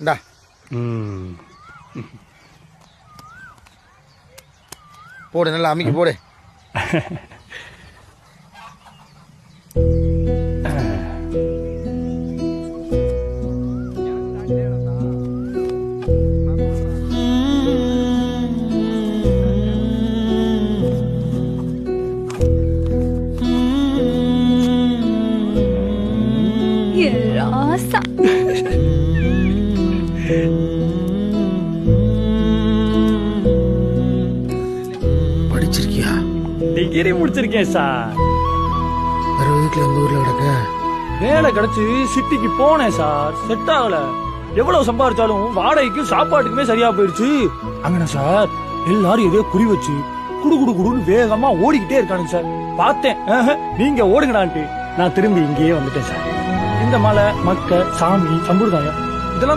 இந்தா போடு, நல்லா அமுக்கி போடு. ராசா படிச்சிருக்கியா? டிகிரி முடிச்சிருக்கேன் சார். வேற வீட்டுல எந்த ஊர்ல கிடக்க? வேலை கிடைச்சு சிட்டிக்கு போனேன் சார். செட் ஆகல. எவ்வளவு சம்பாதிச்சாலும் வாடகைக்கும் சாப்பாட்டுக்குமே சரியா போயிடுச்சு. அங்கன சார் எல்லாரும் எதையோ குறி வச்சு குடு குடு குடுன்னு வேகமா ஓடிக்கிட்டே இருக்கானுங்க சார். பார்த்தேன், நீங்க ஓடுங்கடான்ட்டு நான் திரும்பி இங்கேயே வந்துட்டேன் சார். இந்த மலை, மக்க, சாமி, சம்பிரதாயம்